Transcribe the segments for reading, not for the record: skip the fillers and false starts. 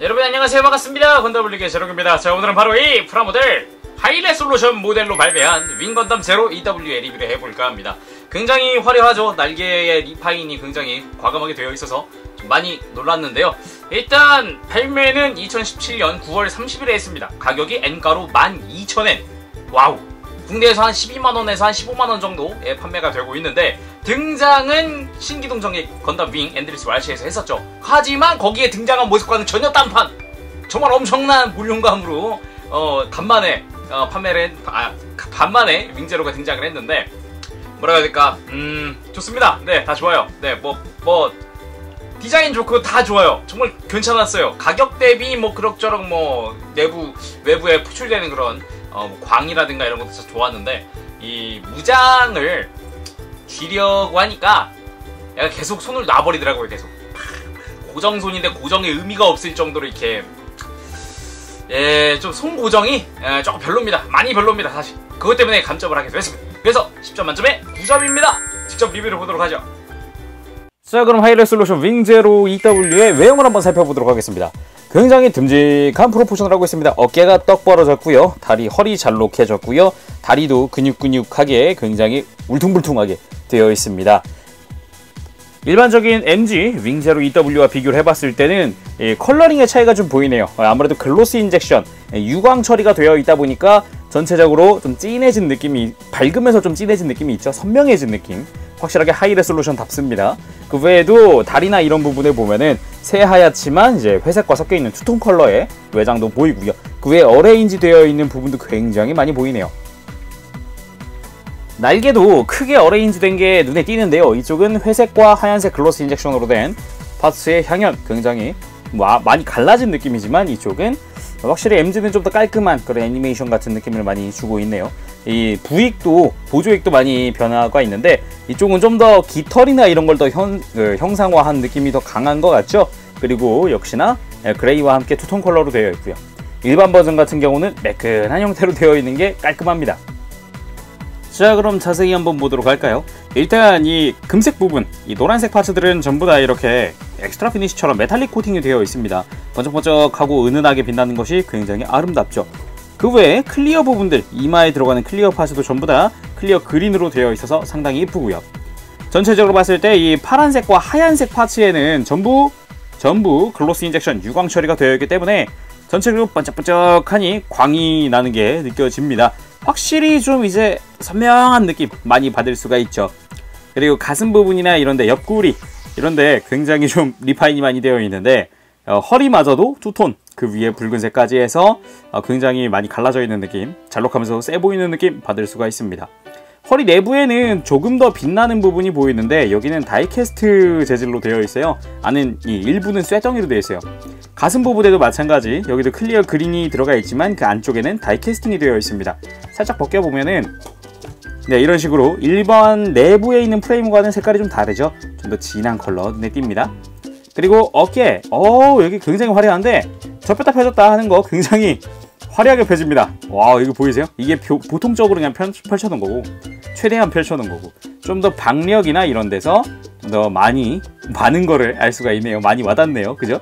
여러분 안녕하세요, 반갑습니다. 건담블리의 제롱입니다. 자, 오늘은 바로 이 프라모델 하이레솔루션 모델로 발매한 윙건담 제로 EW의 리뷰를 해볼까 합니다. 굉장히 화려하죠. 날개의 리파인이 굉장히 과감하게 되어 있어서 좀 많이 놀랐는데요. 일단 발매는 2017년 9월 30일에 했습니다. 가격이 N가로 12,000엔. 와우, 국내에서 한 12만원에서 한 15만원 정도에 판매가 되고 있는데, 등장은 신기동 정의 건담 윙 엔드리스 왈시에서 했었죠. 하지만 거기에 등장한 모습과는 전혀 딴판, 정말 엄청난 볼륨감으로 간만에 판매를 간만에 윙제로가 등장을 했는데, 뭐라 해야 될까, 좋습니다. 네, 다 좋아요. 네, 디자인 좋고 다 좋아요. 정말 괜찮았어요. 가격 대비 그럭저럭 외부에 포출되는 그런 광이라든가 이런 것도 진짜 좋았는데, 이 무장을 쥐려고 하니까 얘가 계속 손을 놔버리더라고요. 계속 고정손인데 고정의 의미가 없을 정도로 이렇게 좀 손 고정이 조금 별로입니다. 많이 별로입니다. 사실 그것 때문에 감점을 하게 됐습니다. 그래서 10점 만점에 9점입니다. 직접 리뷰를 보도록 하죠. 자, 그럼 하이레솔루션 윙제로 EW의 외형을 한번 살펴보도록 하겠습니다. 굉장히 듬직한 프로포션을 하고 있습니다. 어깨가 떡 벌어졌고요, 다리 허리 잘록해졌고요, 다리도 근육근육하게 굉장히 울퉁불퉁하게 되어 있습니다. 일반적인 MG 윙제로 EW와 비교를 해봤을 때는 컬러링의 차이가 좀 보이네요. 아무래도 글로스 인젝션, 유광 처리가 되어 있다 보니까 전체적으로 좀 진해진 느낌이, 밝으면서 좀 진해진 느낌이 있죠. 선명해진 느낌, 확실하게 하이레솔루션답습니다. 그 외에도 다리나 이런 부분에 보면은 새하얗지만 이제 회색과 섞여있는 투톤 컬러의 외장도 보이고요. 그 외에 어레인지 되어 있는 부분도 굉장히 많이 보이네요. 날개도 크게 어레인지 된 게 눈에 띄는데요. 이쪽은 회색과 하얀색 글로스 인젝션으로 된 파츠의 향연, 굉장히 많이 갈라진 느낌이지만, 이쪽은 확실히 MG는 좀 더 깔끔한 그런 애니메이션 같은 느낌을 많이 주고 있네요. 이 부익도, 보조익도 많이 변화가 있는데, 이쪽은 좀 더 깃털이나 이런 걸 더 형상화한 느낌이 더 강한 것 같죠? 그리고 역시나 그레이와 함께 투톤 컬러로 되어 있고요. 일반 버전 같은 경우는 매끈한 형태로 되어 있는 게 깔끔합니다. 자, 그럼 자세히 한번 보도록 할까요? 일단 이 금색 부분, 이 노란색 파츠들은 전부 다 이렇게 엑스트라 피니쉬처럼 메탈릭 코팅이 되어 있습니다. 번쩍번쩍하고 은은하게 빛나는 것이 굉장히 아름답죠. 그 외에 클리어 부분들, 이마에 들어가는 클리어 파츠도 전부 다 클리어 그린으로 되어 있어서 상당히 이쁘고요. 전체적으로 봤을 때 이 파란색과 하얀색 파츠에는 전부 글로스 인젝션 유광 처리가 되어 있기 때문에 전체적으로 번쩍번쩍하니 광이 나는 게 느껴집니다. 확실히 좀 이제 선명한 느낌 많이 받을 수가 있죠. 그리고 가슴 부분이나 이런데, 옆구리 이런데 굉장히 좀 리파인이 많이 되어 있는데, 허리마저도 투톤, 그 위에 붉은색까지 해서 굉장히 많이 갈라져 있는 느낌, 잘록하면서 세 보이는 느낌 받을 수가 있습니다. 허리 내부에는 조금 더 빛나는 부분이 보이는데, 여기는 다이캐스트 재질로 되어 있어요. 안은 일부는 쇠덩이로 되어 있어요. 가슴 부분에도 마찬가지, 여기도 클리어 그린이 들어가 있지만 그 안쪽에는 다이캐스팅이 되어 있습니다. 살짝 벗겨보면은 이런 식으로 일반 내부에 있는 프레임과는 색깔이 좀 다르죠. 좀 더 진한 컬러 눈에 띕니다. 그리고 어깨, 여기 굉장히 화려한데 접혔다 펴졌다 하는 거 굉장히 화려하게 펴집니다. 와, 이거 보이세요? 이게 보통적으로 그냥 펼쳐놓은 거고, 최대한 펼쳐놓은 거고, 좀 더 박력이나 이런 데서 좀 더 많은 거를 알 수가 있네요. 많이 와닿네요. 그죠?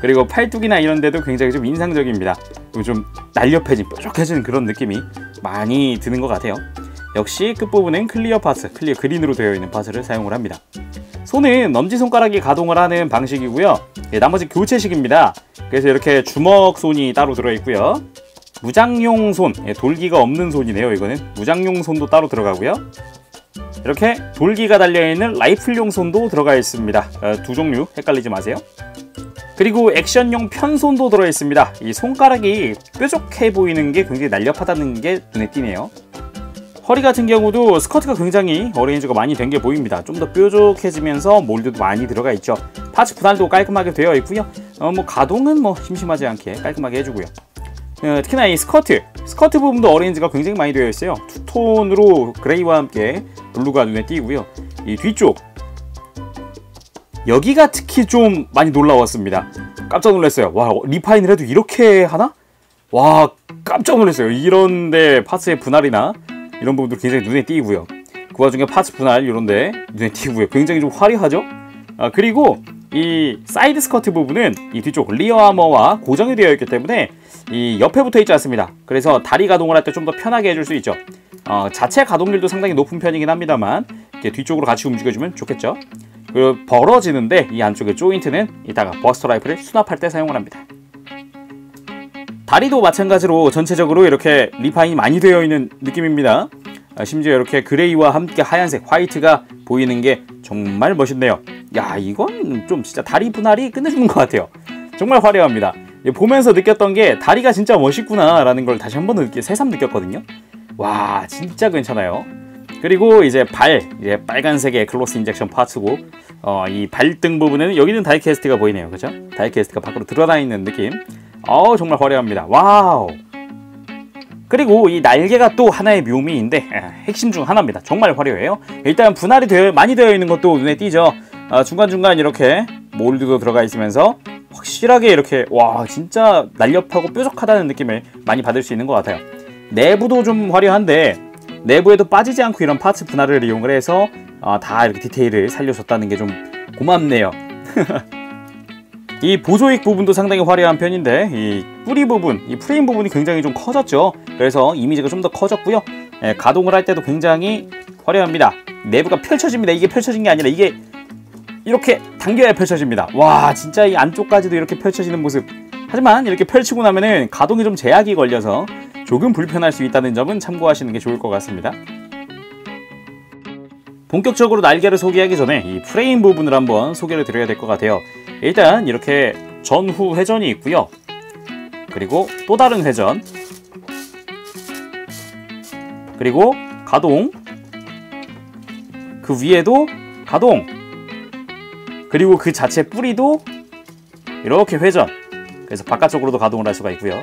그리고 팔뚝이나 이런 데도 굉장히 좀 인상적입니다. 좀 날렵해진, 뾰족해진 그런 느낌이 많이 드는 것 같아요. 역시 끝부분은 클리어 파츠, 클리어 그린으로 되어 있는 파츠를 사용을 합니다. 손은 엄지손가락이 가동을 하는 방식이고요. 나머지 교체식입니다. 그래서 이렇게 주먹 손이 따로 들어있고요. 무장용 손, 돌기가 없는 손이네요. 이거는 무장용 손도 따로 들어가고요. 이렇게 돌기가 달려있는 라이플용 손도 들어가 있습니다. 두 종류 헷갈리지 마세요. 그리고 액션용 편손도 들어있습니다. 이 손가락이 뾰족해 보이는 게 굉장히 날렵하다는 게 눈에 띄네요. 허리 같은 경우도 스커트가 굉장히 어레인지가 많이 된 게 보입니다. 좀 더 뾰족해지면서 몰드도 많이 들어가 있죠. 파츠 분할도 깔끔하게 되어 있고요. 가동은 심심하지 않게 깔끔하게 해주고요. 특히나 이 스커트 부분도 어레인지가 굉장히 많이 되어 있어요. 투톤으로 그레이와 함께 블루가 눈에 띄고요. 이 뒤쪽, 여기가 특히 좀 많이 놀라웠습니다. 깜짝 놀랐어요. 와, 리파인을 해도 이렇게 하나? 와, 깜짝 놀랐어요. 이런데 파츠의 분할이나 이런 부분도 굉장히 눈에 띄고요. 그 와중에 파츠 분할 이런데 눈에 띄고요. 굉장히 좀 화려하죠? 그리고 이 사이드 스커트 부분은 이 뒤쪽 리어 아머와 고정이 되어 있기 때문에 이 옆에 붙어 있지 않습니다. 그래서 다리 가동을 할 때 좀 더 편하게 해줄 수 있죠. 자체 가동률도 상당히 높은 편이긴 합니다만 이렇게 뒤쪽으로 같이 움직여주면 좋겠죠. 그리고 벌어지는데 이 안쪽에 조인트는 이따가 버스터 라이플을 수납할 때 사용을 합니다. 다리도 마찬가지로 전체적으로 이렇게 리파인이 많이 되어 있는 느낌입니다. 심지어 이렇게 그레이와 함께 하얀색 화이트가 보이는 게 정말 멋있네요. 야, 이건 좀 진짜 다리 분할이 끝내주는 것 같아요. 정말 화려합니다. 보면서 느꼈던 게 다리가 진짜 멋있구나 라는 걸 다시 한번 새삼 느꼈거든요. 와, 진짜 괜찮아요. 그리고 이제 이제 빨간색의 글로스 인젝션 파츠고 이 발등 부분에는 여기는 다이캐스트가 보이네요. 그죠? 다이캐스트가 밖으로 드러나 있는 느낌. 정말 화려합니다. 와우. 그리고 이 날개가 또 하나의 묘미인데 핵심 중 하나입니다. 정말 화려해요. 일단 분할이 많이 되어 있는 것도 눈에 띄죠. 중간중간 이렇게 몰드도 들어가 있으면서 확실하게 이렇게 와, 진짜 날렵하고 뾰족하다는 느낌을 많이 받을 수 있는 것 같아요. 내부도 좀 화려한데 내부에도 빠지지 않고 이런 파츠 분할을 이용을 해서 다 이렇게 디테일을 살려줬다는 게 좀 고맙네요. 이 보조익 부분도 상당히 화려한 편인데 이 뿌리 부분, 이 프레임 부분이 굉장히 좀 커졌죠. 그래서 이미지가 좀 더 커졌고요. 가동을 할 때도 굉장히 화려합니다. 내부가 펼쳐집니다. 이게 펼쳐진 게 아니라 이게 이렇게 당겨야 펼쳐집니다. 와, 진짜 이 안쪽까지도 이렇게 펼쳐지는 모습. 하지만 이렇게 펼치고 나면은 가동에 좀 제약이 걸려서 조금 불편할 수 있다는 점은 참고하시는 게 좋을 것 같습니다. 본격적으로 날개를 소개하기 전에 이 프레임 부분을 한번 소개를 드려야 될 것 같아요. 일단 이렇게 전후 회전이 있고요. 그리고 또 다른 회전, 그리고 가동, 그 위에도 가동, 그리고 그 자체 뿌리도 이렇게 회전. 그래서 바깥쪽으로도 가동을 할 수가 있고요.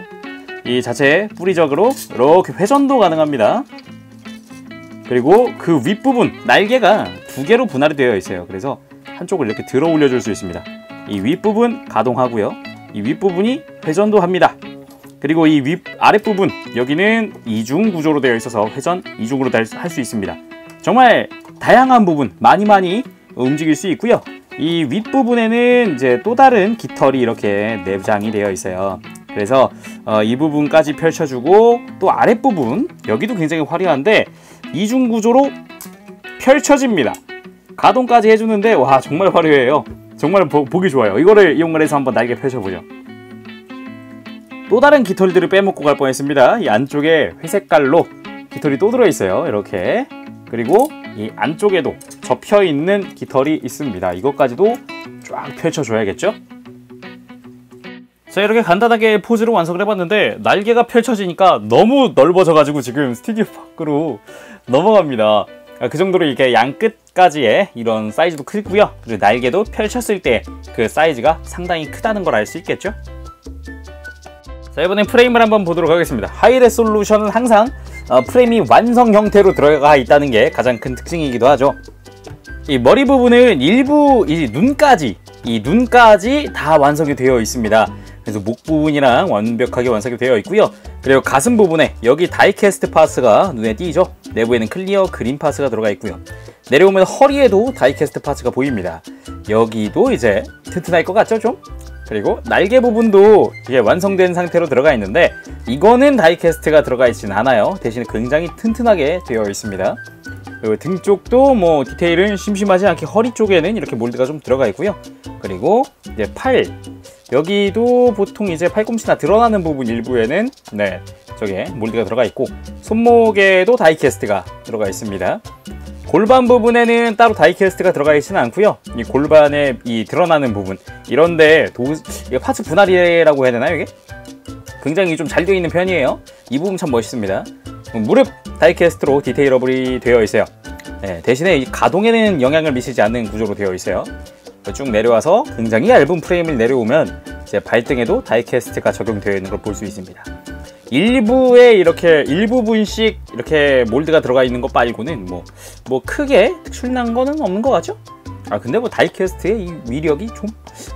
이 자체 뿌리적으로 이렇게 회전도 가능합니다. 그리고 그 윗부분, 날개가 두 개로 분할이 되어 있어요. 그래서 한쪽을 이렇게 들어 올려줄 수 있습니다. 이 윗부분 가동하고요. 이 윗부분이 회전도 합니다. 그리고 이 아랫부분, 여기는 이중 구조로 되어 있어서 회전 이중으로 할 수 있습니다. 정말 다양한 부분 많이 움직일 수 있고요. 이 윗부분에는 이제 또 다른 깃털이 이렇게 내장이 되어 있어요. 그래서 이 부분까지 펼쳐주고, 또 아랫부분 여기도 굉장히 화려한데 이중 구조로 펼쳐집니다. 가동까지 해주는데 와, 정말 화려해요. 정말 보기 좋아요. 이거를 이용을 해서 한번 날개 펼쳐보죠. 또 다른 깃털들을 빼먹고 갈 뻔했습니다. 이 안쪽에 회색깔로 깃털이 또 들어있어요. 이렇게. 그리고 이 안쪽에도 접혀있는 깃털이 있습니다. 이것까지도 쫙 펼쳐줘야겠죠? 자, 이렇게 간단하게 포즈로 완성을 해봤는데 날개가 펼쳐지니까 너무 넓어져가지고 지금 스튜디오 밖으로 넘어갑니다. 그 정도로 이렇게 양 끝까지의 이런 사이즈도 크고요. 그리고 날개도 펼쳤을 때 그 사이즈가 상당히 크다는 걸 알 수 있겠죠? 자, 이번엔 프레임을 한번 보도록 하겠습니다. 하이레솔루션은 항상 프레임이 완성 형태로 들어가 있다는 게 가장 큰 특징이기도 하죠. 이 머리 부분은 일부 이 눈까지 다 완성이 되어 있습니다. 그래서 목 부분이랑 완벽하게 완성이 되어 있고요. 그리고 가슴 부분에 여기 다이캐스트 파츠가 눈에 띄죠. 내부에는 클리어 그린 파츠가 들어가 있고요. 내려오면 허리에도 다이캐스트 파츠가 보입니다. 여기도 이제 튼튼할 것 같죠, 좀? 그리고 날개 부분도 이게 완성된 상태로 들어가 있는데 이거는 다이캐스트가 들어가 있지는 않아요. 대신에 굉장히 튼튼하게 되어 있습니다. 그리고 등 쪽도 뭐 디테일은 심심하지 않게 허리 쪽에는 이렇게 몰드가 좀 들어가 있고요. 그리고 이제 팔, 여기도 보통 이제 팔꿈치나 드러나는 부분 일부에는 저게 몰드가 들어가 있고, 손목에도 다이캐스트가 들어가 있습니다. 골반 부분에는 따로 다이캐스트가 들어가 있지는 않고요. 이 골반의 이 드러나는 부분, 이런데 이게 파츠 분할이라고 해야 되나요? 이게 굉장히 좀 잘 되어 있는 편이에요. 이 부분 참 멋있습니다. 무릎 다이캐스트로 디테일업이 되어 있어요. 대신에 이 가동에는 영향을 미치지 않는 구조로 되어 있어요. 쭉 내려와서 굉장히 얇은 프레임을 내려오면 이제 발등에도 다이캐스트가 적용되어 있는 걸 볼 수 있습니다. 일부에 이렇게 일부분씩 이렇게 몰드가 들어가 있는 것 말고는 뭐 크게 특출난 거는 없는 것 같죠? 근데 뭐 다이캐스트의 이 위력이 좀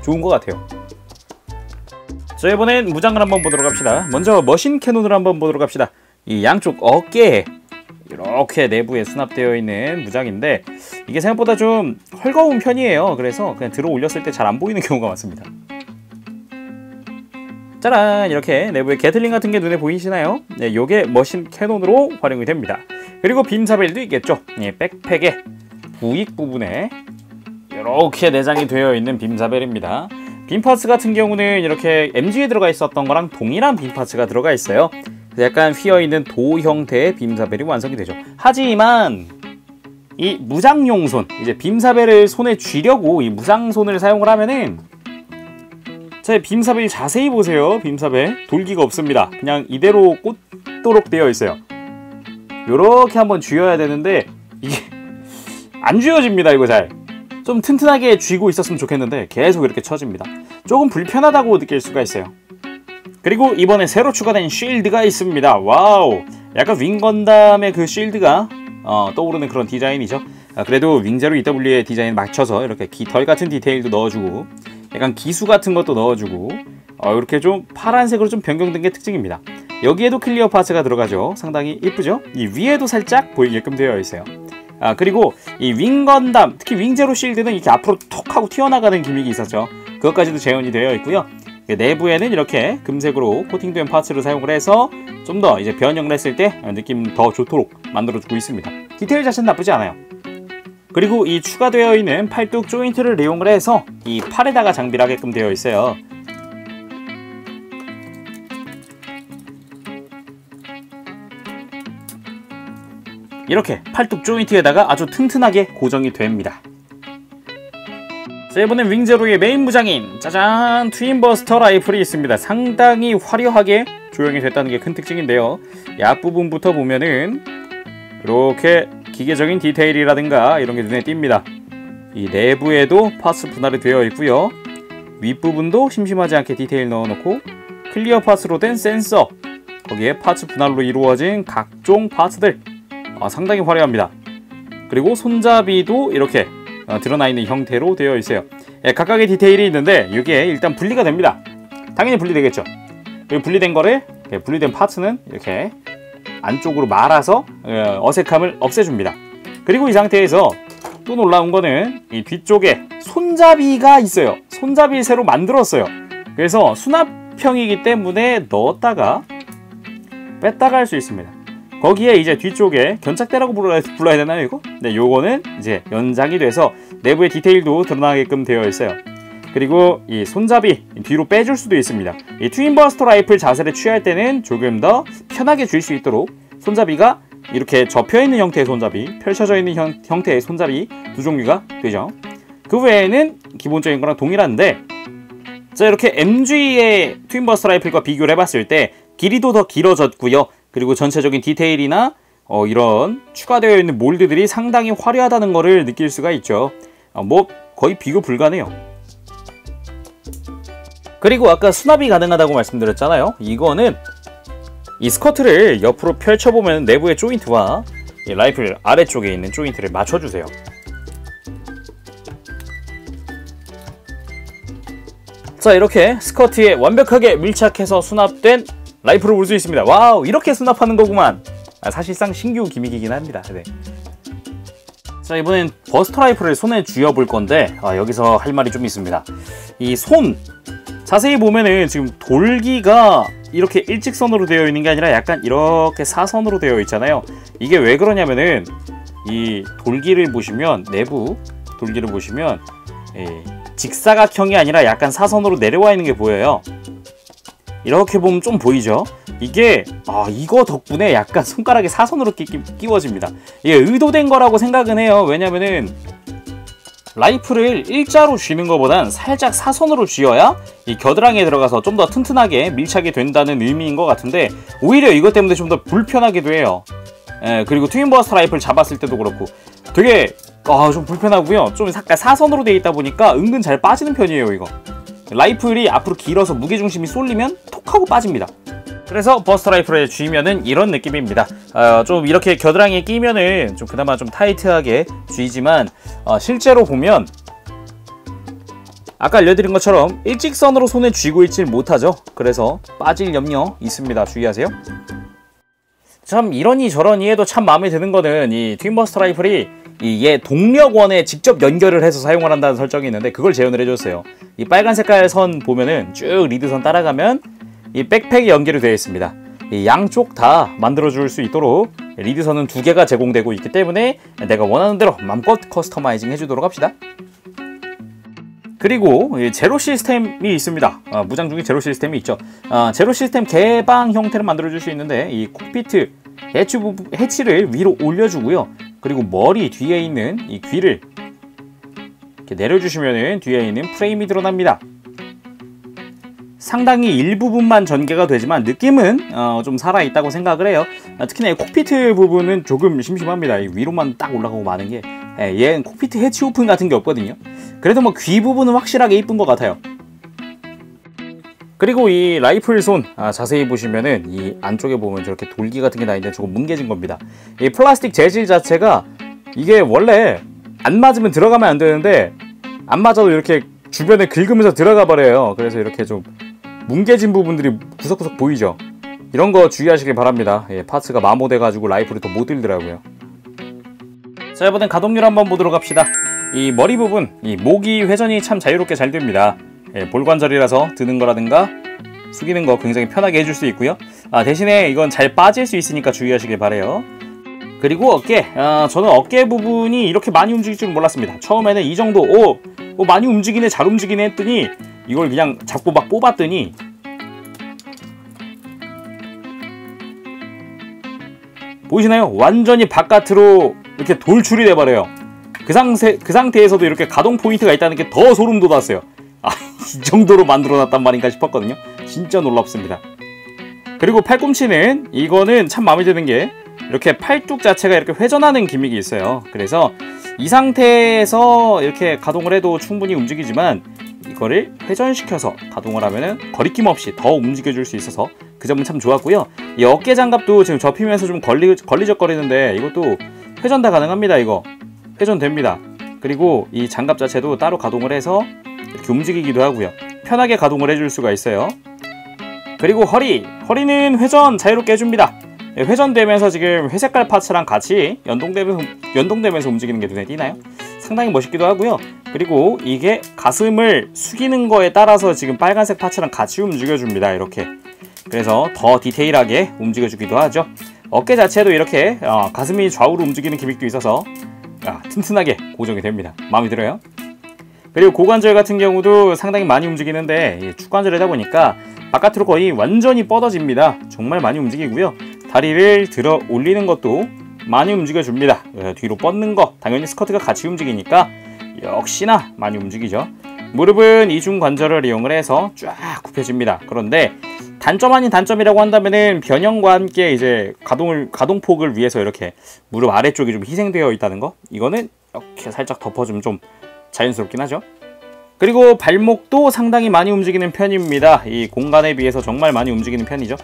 좋은 것 같아요. 자, 이번엔 무장을 한번 보도록 합시다. 먼저 머신 캐논을 한번 보도록 합시다. 이 양쪽 어깨에 이렇게 내부에 수납되어 있는 무장인데 이게 생각보다 좀 헐거운 편이에요. 그래서 그냥 들어 올렸을 때 잘 안 보이는 경우가 많습니다. 짜란! 이렇게 내부에 게틀링 같은 게 눈에 보이시나요? 네, 요게 머신 캐논으로 활용이 됩니다. 그리고 빔사벨도 있겠죠. 예, 백팩의 부익 부분에 이렇게 내장이 되어 있는 빔사벨입니다. 빔파츠 같은 경우는 이렇게 MG에 들어가 있었던 거랑 동일한 빔파츠가 들어가 있어요. 약간 휘어있는 도 형태의 빔사벨이 완성이 되죠. 하지만 이 무장용 손, 이제 빔사벨을 손에 쥐려고 이 무장손을 사용을 하면은, 자, 빔사벨 자세히 보세요. 빔사벨 돌기가 없습니다. 그냥 이대로 꽂도록 되어 있어요. 요렇게 한번 쥐어야 되는데 이게 안 쥐어집니다. 이거 잘 좀 튼튼하게 쥐고 있었으면 좋겠는데 계속 이렇게 쳐집니다. 조금 불편하다고 느낄 수가 있어요. 그리고 이번에 새로 추가된 쉴드가 있습니다. 와우, 약간 윙건담의 그 쉴드가 떠오르는 그런 디자인이죠. 그래도 윙제로 EW의 디자인 맞춰서 이렇게 깃털 같은 디테일도 넣어주고, 약간 기수 같은 것도 넣어주고, 이렇게 좀 파란색으로 좀 변경된 게 특징입니다. 여기에도 클리어 파츠가 들어가죠. 상당히 이쁘죠? 이 위에도 살짝 보이게끔 되어 있어요. 그리고 이 윙건담, 특히 윙제로 쉴드는 이렇게 앞으로 톡 하고 튀어나가는 기믹이 있었죠. 그것까지도 재현이 되어 있고요. 내부에는 이렇게 금색으로 코팅된 파츠를 사용을 해서 좀 더 이제 변형을 했을 때 느낌 더 좋도록 만들어주고 있습니다. 디테일 자체는 나쁘지 않아요. 그리고 이 추가되어 있는 팔뚝 조인트를 이용을 해서 이 팔에다가 장비를 하게끔 되어 있어요. 이렇게 팔뚝 조인트에다가 아주 튼튼하게 고정이 됩니다. 자, 이번엔 윙제로의 메인 무장인, 짜잔! 트윈버스터 라이플이 있습니다. 상당히 화려하게 조형이 됐다는 게 큰 특징인데요. 이 앞부분부터 보면은 이렇게 기계적인 디테일이라든가 이런 게 눈에 띕니다. 이 내부에도 파츠 분할이 되어 있고요. 윗부분도 심심하지 않게 디테일 넣어놓고, 클리어 파츠로 된 센서, 거기에 파츠 분할로 이루어진 각종 파츠들, 상당히 화려합니다. 그리고 손잡이도 이렇게 드러나 있는 형태로 되어 있어요. 각각의 디테일이 있는데 이게 일단 분리가 됩니다. 당연히 분리되겠죠. 그리고 분리된 거를, 분리된 파츠는 이렇게 안쪽으로 말아서 어색함을 없애줍니다. 그리고 이 상태에서 또 놀라운 거는 이 뒤쪽에 손잡이가 있어요. 손잡이를 새로 만들었어요. 그래서 수납형이기 때문에 넣었다가 뺐다가 할 수 있습니다. 거기에 이제 뒤쪽에 견착대라고 불러야 되나요, 이거? 네, 요거는 이제 연장이 돼서 내부의 디테일도 드러나게끔 되어 있어요. 그리고 이 손잡이 뒤로 빼줄 수도 있습니다. 이 트윈버스터 라이플 자세를 취할 때는 조금 더 편하게 줄 수 있도록 손잡이가 이렇게 접혀있는 형태의 손잡이, 펼쳐져 있는 형태의 손잡이 두 종류가 되죠. 그 외에는 기본적인 거랑 동일한데, 자, 이렇게 MG의 트윈버스터 라이플과 비교를 해봤을 때 길이도 더 길어졌고요. 그리고 전체적인 디테일이나 이런 추가되어 있는 몰드들이 상당히 화려하다는 거를 느낄 수가 있죠. 뭐 거의 비교 불가네요. 그리고 아까 수납이 가능하다고 말씀드렸잖아요. 이거는 이 스커트를 옆으로 펼쳐보면 내부의 조인트와 이 라이플 아래쪽에 있는 조인트를 맞춰주세요. 자, 이렇게 스커트에 완벽하게 밀착해서 수납된 라이플을 볼 수 있습니다. 와우, 이렇게 수납하는 거구만. 사실상 신규 기믹이긴 합니다. 네. 자, 이번엔 버스터 라이플을 손에 쥐어볼 건데, 여기서 할 말이 좀 있습니다. 이 손, 자세히 보면은 지금 돌기가 이렇게 일직선으로 되어 있는 게 아니라 약간 이렇게 사선으로 되어 있잖아요. 이게 왜 그러냐면은 이 돌기를 보시면, 내부 돌기를 보시면 직사각형이 아니라 약간 사선으로 내려와 있는 게 보여요. 이렇게 보면 좀 보이죠? 이게 이거 덕분에 약간 손가락에 사선으로 끼워집니다. 이게 의도된 거라고 생각은 해요. 왜냐면은 라이플을 일자로 쥐는 것보단 살짝 사선으로 쥐어야 이 겨드랑이에 들어가서 좀 더 튼튼하게 밀착이 된다는 의미인 것 같은데, 오히려 이것 때문에 좀 더 불편하기도 해요. 그리고 트윈버스터 라이플 잡았을 때도 그렇고 되게 좀 불편하고요. 좀 약간 사선으로 되어 있다 보니까 은근 잘 빠지는 편이에요. 이거 라이플이 앞으로 길어서 무게중심이 쏠리면 톡 하고 빠집니다. 그래서 버스터 라이플에 쥐면은 이런 느낌입니다. 좀 이렇게 겨드랑이에 끼면은 좀 그나마 좀 타이트하게 쥐지만 실제로 보면 아까 알려드린 것처럼 일직선으로 손에 쥐고 있질 못하죠. 그래서 빠질 염려 있습니다. 주의하세요. 참 이러니 저러니 해도 참 마음에 드는 거는 이 트윈버스터 라이플이 이게 동력원에 직접 연결을 해서 사용을 한다는 설정이 있는데 그걸 재현을 해줬어요. 이 빨간 색깔 선 보면은 쭉 리드선 따라가면 이 백팩이 연결이 되어 있습니다. 이 양쪽 다 만들어줄 수 있도록 리드선은 2개가 제공되고 있기 때문에 내가 원하는 대로 마음껏 커스터마이징 해주도록 합시다. 그리고 제로 시스템이 있습니다. 무장 중에 제로 시스템이 있죠. 제로 시스템 개방 형태를 만들어줄 수 있는데 이 콕피트 해치를 위로 올려주고요. 그리고 머리 뒤에 있는 이 귀를 이렇게 내려주시면은 뒤에 있는 프레임이 드러납니다. 상당히 일부분만 전개가 되지만 느낌은 좀 살아있다고 생각을 해요. 특히나 이 콕피트 부분은 조금 심심합니다. 이 위로만 딱 올라가고 마는 게 얘는 콕피트 해치 오픈 같은 게 없거든요. 그래도 뭐 귀 부분은 확실하게 이쁜 것 같아요. 그리고 이 라이플 손 자세히 보시면은 이 안쪽에 보면 저렇게 돌기 같은 게 나 있는데 저거 뭉개진 겁니다. 이 플라스틱 재질 자체가 이게 원래 안 맞으면 들어가면 안 되는데 안 맞아도 이렇게 주변에 긁으면서 들어가 버려요. 그래서 이렇게 좀 뭉개진 부분들이 구석구석 보이죠. 이런 거 주의하시길 바랍니다. 파츠가 마모돼 가지고 라이플이 더 못 들더라고요. 자, 이번엔 가동률 한번 보도록 합시다. 이 머리 부분, 이 목이 회전이 참 자유롭게 잘 됩니다. 볼관절이라서 드는 거라든가 숙이는 거 굉장히 편하게 해줄 수 있고요. 대신에 이건 잘 빠질 수 있으니까 주의하시길 바래요. 그리고 어깨, 저는 어깨 부분이 이렇게 많이 움직일 줄은 몰랐습니다. 처음에는 이 정도, 많이 움직이네, 잘 움직이네 했더니 이걸 그냥 잡고 막 뽑았더니 보이시나요? 완전히 바깥으로 이렇게 돌출이 돼버려요. 그 상태에서도 이렇게 가동 포인트가 있다는 게 더 소름 돋았어요. 이 정도로 만들어놨단 말인가 싶었거든요. 진짜 놀랍습니다. 그리고 팔꿈치는 이거는 참 마음에 드는 게 이렇게 팔뚝 자체가 이렇게 회전하는 기믹이 있어요. 그래서 이 상태에서 이렇게 가동을 해도 충분히 움직이지만 이거를 회전시켜서 가동을 하면은 거리낌 없이 더 움직여줄 수 있어서 그 점은 참 좋았고요. 이 어깨 장갑도 지금 접히면서 좀 걸리적거리는데 이것도 회전 다 가능합니다. 이거 회전됩니다. 그리고 이 장갑 자체도 따로 가동을 해서 이렇게 움직이기도 하고요. 편하게 가동을 해줄 수가 있어요. 그리고 허리는 회전 자유롭게 해줍니다. 회전되면서 지금 회색깔 파츠랑 같이 연동되면서 움직이는 게 눈에 띄나요? 상당히 멋있기도 하고요. 그리고 이게 가슴을 숙이는 거에 따라서 지금 빨간색 파츠랑 같이 움직여줍니다. 이렇게. 그래서 더 디테일하게 움직여주기도 하죠. 어깨 자체도 이렇게 가슴이 좌우로 움직이는 기믹도 있어서 튼튼하게 고정이 됩니다. 마음에 들어요? 그리고 고관절 같은 경우도 상당히 많이 움직이는데 축관절이다 보니까 바깥으로 거의 완전히 뻗어집니다. 정말 많이 움직이고요. 다리를 들어 올리는 것도 많이 움직여줍니다. 뒤로 뻗는 거 당연히 스커트가 같이 움직이니까 역시나 많이 움직이죠. 무릎은 이중 관절을 이용을 해서 쫙 굽혀집니다. 그런데 단점 아닌 단점이라고 한다면은 변형과 함께 이제 가동폭을 위해서 이렇게 무릎 아래쪽이 좀 희생되어 있다는 거. 이거는 이렇게 살짝 덮어주면 좀 자연스럽긴 하죠. 그리고 발목도 상당히 많이 움직이는 편입니다. 이 공간에 비해서 정말 많이 움직이는 편이죠.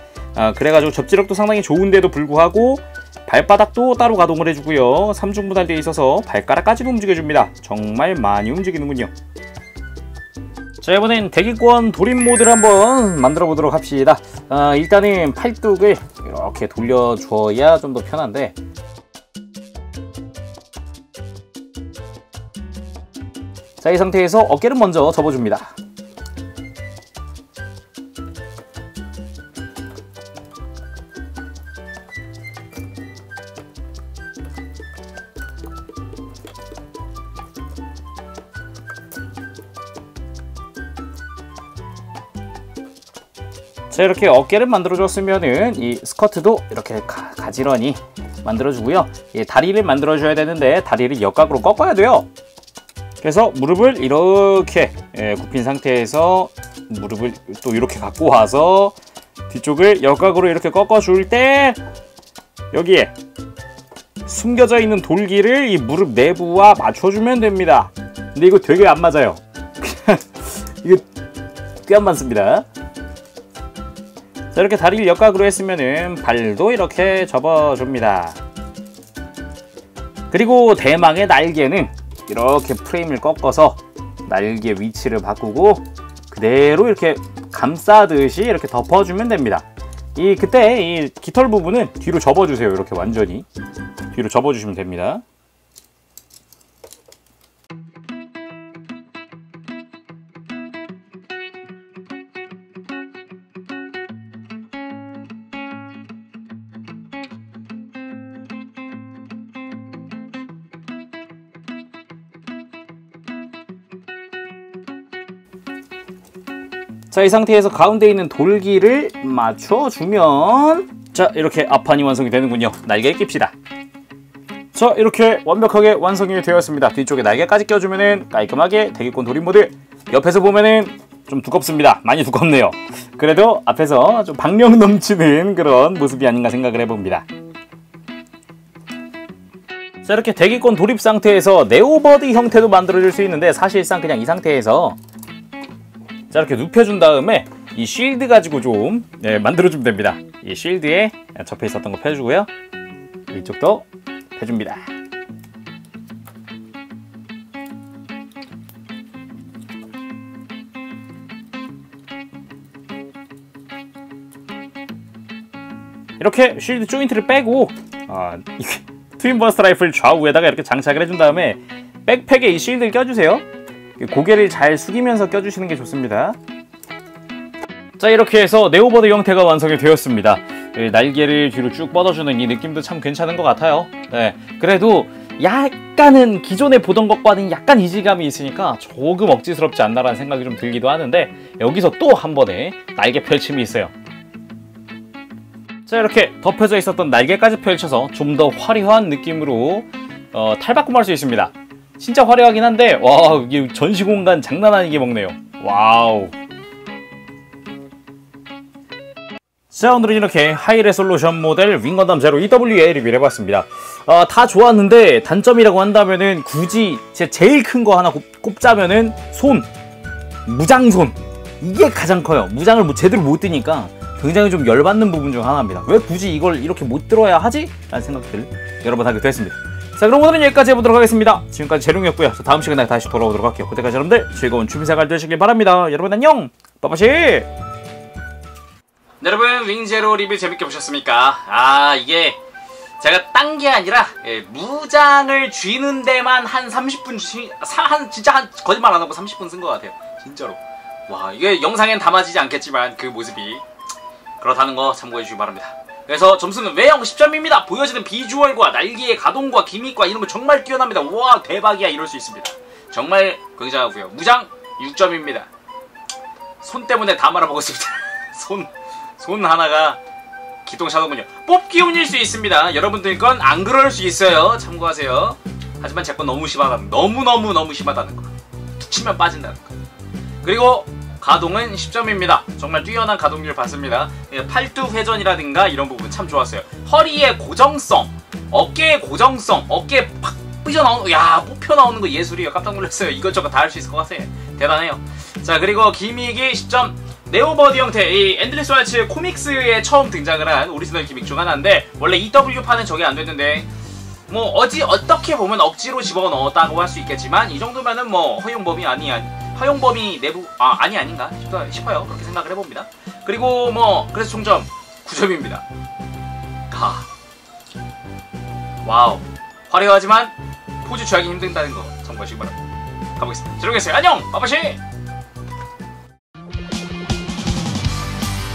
그래가지고 접지력도 상당히 좋은데도 불구하고 발바닥도 따로 가동을 해주고요. 3중 분할되어 있어서 발가락까지도 움직여줍니다. 정말 많이 움직이는군요. 자, 이번엔 대기권 돌입 모드를 한번 만들어 보도록 합시다. 일단은 팔뚝을 이렇게 돌려줘야 좀 더 편한데, 자, 이 상태에서 어깨를 먼저 접어줍니다. 자, 이렇게 어깨를 만들어줬으면은 이 스커트도 이렇게 가지런히 만들어주고요. 다리를 만들어줘야 되는데 다리를 역각으로 꺾어야 돼요. 그래서 무릎을 이렇게 굽힌 상태에서 무릎을 또 이렇게 갖고 와서 뒤쪽을 역각으로 이렇게 꺾어줄 때 여기에 숨겨져 있는 돌기를 이 무릎 내부와 맞춰주면 됩니다. 근데 이거 되게 안 맞아요. 이거 꽤 안 맞습니다. 자, 이렇게 다리를 역각으로 했으면은 발도 이렇게 접어줍니다. 그리고 대망의 날개는 이렇게 프레임을 꺾어서 날개 위치를 바꾸고 그대로 이렇게 감싸듯이 이렇게 덮어주면 됩니다. 그때 이 깃털 부분은 뒤로 접어주세요. 이렇게 완전히 뒤로 접어주시면 됩니다. 자, 이 상태에서 가운데 있는 돌기를 맞춰주면 자, 이렇게 앞판이 완성이 되는군요. 날개에 낍시다. 자, 이렇게 완벽하게 완성이 되었습니다. 뒤쪽에 날개까지 껴주면은 깔끔하게 대기권 돌입 모드. 옆에서 보면은 좀 두껍습니다. 많이 두껍네요. 그래도 앞에서 좀 박력 넘치는 그런 모습이 아닌가 생각을 해봅니다. 자, 이렇게 대기권 돌입 상태에서 네오버디 형태도 만들어줄 수 있는데 사실상 그냥 이 상태에서 자, 이렇게 눕혀준 다음에 이 쉴드 가지고 좀 만들어주면 됩니다. 이 쉴드에 접해 있었던 거 펴주고요. 이쪽도 펴줍니다. 이렇게 쉴드 조인트를 빼고 트윈 버스터 라이플 좌우에다가 이렇게 장착을 해준 다음에 백팩에 이 쉴드를 껴주세요. 고개를 잘 숙이면서 껴주시는 게 좋습니다. 자, 이렇게 해서 네오버드 형태가 완성이 되었습니다. 날개를 뒤로 쭉 뻗어주는 이 느낌도 참 괜찮은 것 같아요. 네, 그래도 약간은 기존에 보던 것과는 약간 이질감이 있으니까 조금 억지스럽지 않나라는 생각이 좀 들기도 하는데 여기서 또 한 번에 날개 펼침이 있어요. 자, 이렇게 덮여져 있었던 날개까지 펼쳐서 좀 더 화려한 느낌으로 탈바꿈할 수 있습니다. 진짜 화려하긴 한데 와, 이게 전시 공간 장난 아니게 먹네요. 와우. 자, 오늘은 이렇게 하이 레솔루션 모델 윙건담 제로 EWA 리뷰를 해봤습니다. 다 좋았는데 단점이라고 한다면은 굳이 제일 큰 거 하나 꼽자면은 무장손. 이게 가장 커요. 무장을 제대로 못 뜨니까 굉장히 좀 열받는 부분 중 하나입니다. 왜 굳이 이걸 이렇게 못 들어야 하지? 라는 생각들 여러 번 하게 됐습니다. 자, 그럼 오늘은 여기까지 해보도록 하겠습니다. 지금까지 재룡이었고요. 다음 시간에 다시 돌아오도록 할게요. 그때까지 여러분들 즐거운 취미생활 되시길 바랍니다. 여러분 안녕! 빠빠시! 여러분, 윙제로 리뷰 재밌게 보셨습니까? 이게 제가 딴 게 아니라 무장을 쥐는 데만 한 30분 진짜 거짓말 안 하고 30분 쓴 것 같아요. 진짜로. 와, 이게 영상엔 담아지지 않겠지만 그 모습이 그렇다는 거 참고해 주시기 바랍니다. 그래서 점수는 외형 10점입니다. 보여지는 비주얼과 날개의 가동과 기믹과 이런 거 정말 뛰어납니다. 와, 대박이야 이럴 수 있습니다. 정말 굉장하고요. 무장 6점입니다. 손 때문에 다 말아먹었습니다. 손 하나가 기똥차더군요. 뽑기 운일 수 있습니다. 여러분들 건 안 그럴 수 있어요. 참고하세요. 하지만 제 건 너무 심하다는 너무 심하다는 거. 툭 치면 빠진다는 거. 그리고 가동은 10점입니다. 정말 뛰어난 가동률 봤습니다. 팔두 회전이라든가 이런 부분 참 좋았어요. 허리의 고정성, 어깨의 고정성, 어깨에 팍 삐져나오는, 야, 뽑혀 나오는 거 예술이에요. 깜짝 놀랐어요. 이것저것 다 할 수 있을 것 같아요. 대단해요. 자, 그리고 기믹이 10점. 네오버디 형태, 이 엔드리스 왈츠 코믹스에 처음 등장을 한 오리지널 기믹 중 하나인데 원래 EW판은 저게 안 됐는데 뭐 어떻게 보면 억지로 집어넣었다고 할 수 있겠지만 이 정도면은 뭐 허용범위 내부 아닌가 싶어요. 그렇게 생각을 해봅니다. 그리고 뭐 그래서 총점 9점입니다. 와우, 화려하지만 포즈 취하기 힘든다는 거 참고하시기 바랍니다. 가보겠습니다. 지르겠어요. 안녕, 빠빠시.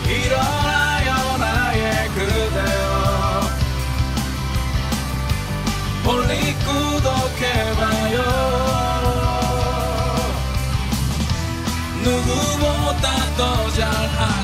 일어나요 나의 그대여, 멀리 구독해봐요. 누구보다 더 잘하